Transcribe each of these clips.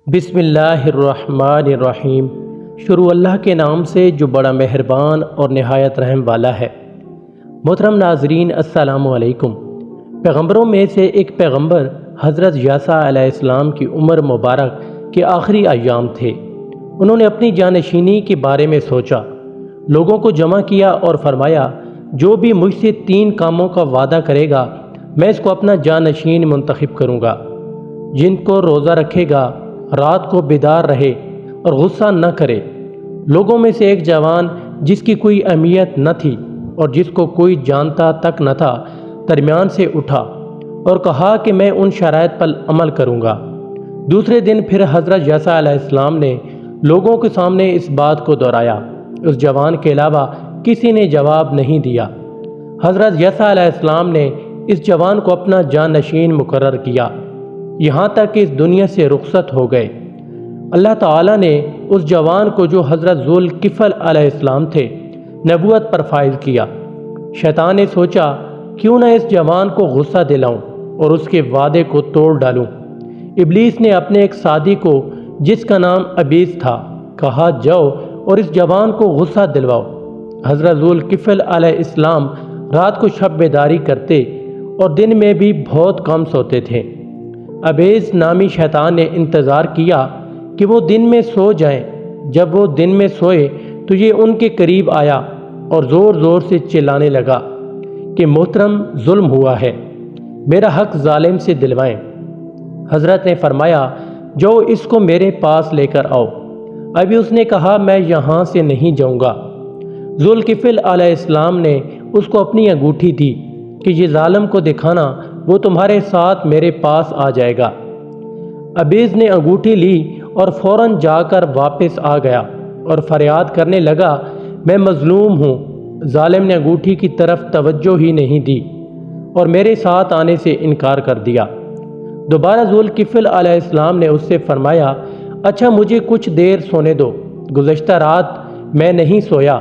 بسم اللہ الرحمن الرحیم۔ شروع اللہ کے نام سے جو بڑا مہربان اور نہایت رحم والا ہے۔ محترم ناظرین، السلام علیکم۔ پیغمبروں میں سے ایک پیغمبر حضرت یاسع علیہ السلام کی عمر مبارک کے آخری ایام تھے۔ انہوں نے اپنی جانشینی کے بارے میں سوچا، لوگوں کو جمع کیا اور فرمایا، جو بھی مجھ سے 3 کاموں کا وعدہ کرے گا میں اس کو اپنا جانشین منتخب کروں گا۔ جن کو روزہ رکھے گا، رات کو بیدار رہے اور غصہ نہ کرے۔ لوگوں میں سے ایک جوان جس کی کوئی اہمیت نہ تھی اور جس کو کوئی جانتا تک نہ تھا درمیان سے اٹھا اور کہا کہ میں ان شرائط پر عمل کروں گا۔ دوسرے دن پھر حضرت یاسع علیہ السلام نے لوگوں کے سامنے اس بات کو دہرایا۔ اس جوان کے علاوہ کسی نے جواب نہیں دیا۔ حضرت یاسع علیہ السلام نے اس جوان کو اپنا جانشین مقرر کیا، یہاں تک کہ اس دنیا سے رخصت ہو گئے۔ اللہ تعالیٰ نے اس جوان کو، جو حضرت ذوالکفل علیہ السلام تھے، نبوت پر فائز کیا۔ شیطان نے سوچا، کیوں نہ اس جوان کو غصہ دلاؤں اور اس کے وعدے کو توڑ ڈالوں۔ ابلیس نے اپنے ایک ساتھی کو، جس کا نام ابیس تھا، کہا، جاؤ اور اس جوان کو غصہ دلواؤ۔ حضرت ذوالکفل علیہ السلام رات کو شب بیداری کرتے اور دن میں بھی بہت کم سوتے تھے۔ ابیس نامی شیطان نے انتظار کیا کہ وہ دن میں سو جائیں۔ جب وہ دن میں سوئے تو یہ ان کے قریب آیا اور زور زور سے چلانے لگا کہ محترم، ظلم ہوا ہے، میرا حق ظالم سے دلوائیں۔ حضرت نے فرمایا، جو اس کو میرے پاس لے کر آؤ۔ ابھی اس نے کہا، میں یہاں سے نہیں جاؤں گا۔ ذوالکفل علیہ السلام نے اس کو اپنی انگوٹھی دی کہ یہ ظالم کو دکھانا، وہ تمہارے ساتھ میرے پاس آ جائے گا۔ ابیس نے انگوٹھی لی اور فوراً جا کر واپس آ گیا اور فریاد کرنے لگا، میں مظلوم ہوں، ظالم نے انگوٹھی کی طرف توجہ ہی نہیں دی اور میرے ساتھ آنے سے انکار کر دیا۔ دوبارہ ذوالکفل علیہ السلام نے اس سے فرمایا، اچھا مجھے کچھ دیر سونے دو، گزشتہ رات میں نہیں سویا۔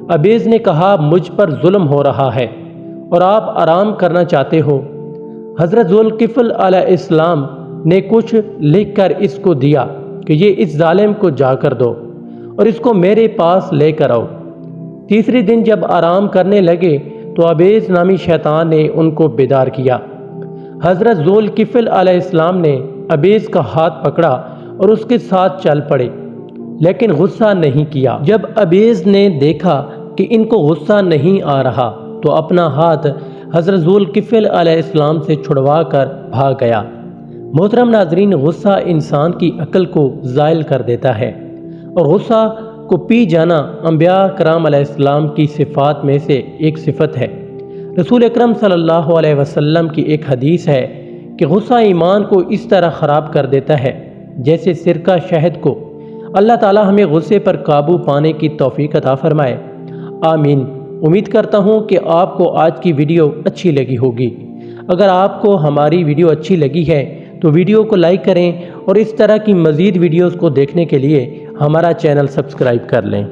ابیس نے کہا، مجھ پر ظلم ہو رہا ہے اور آپ آرام کرنا چاہتے ہو۔ حضرت ذوالکفل علیہ السلام نے کچھ لکھ کر اس کو دیا کہ یہ اس ظالم کو جا کر دو اور اس کو میرے پاس لے کر آؤ۔ تیسرے دن جب آرام کرنے لگے تو ابیس نامی شیطان نے ان کو بیدار کیا۔ حضرت ذوالکفل علیہ السلام نے ابیس کا ہاتھ پکڑا اور اس کے ساتھ چل پڑے، لیکن غصہ نہیں کیا۔ جب ابیس نے دیکھا کہ ان کو غصہ نہیں آ رہا تو اپنا ہاتھ حضرت ذوالکفل علیہ السلام سے چھڑوا کر بھاگ گیا۔ محترم ناظرین، غصہ انسان کی عقل کو زائل کر دیتا ہے اور غصہ کو پی جانا انبیاء کرام علیہ السلام کی صفات میں سے ایک صفت ہے۔ رسول اکرم صلی اللہ علیہ وسلم کی ایک حدیث ہے کہ غصہ ایمان کو اس طرح خراب کر دیتا ہے جیسے سرکہ شہد کو۔ اللہ تعالی ہمیں غصے پر قابو پانے کی توفیق عطا فرمائے، آمین۔ امید کرتا ہوں کہ آپ کو آج کی ویڈیو اچھی لگی ہوگی۔ اگر آپ کو ہماری ویڈیو اچھی لگی ہے تو ویڈیو کو لائک کریں اور اس طرح کی مزید ویڈیوز کو دیکھنے کے لیے ہمارا چینل سبسکرائب کر لیں۔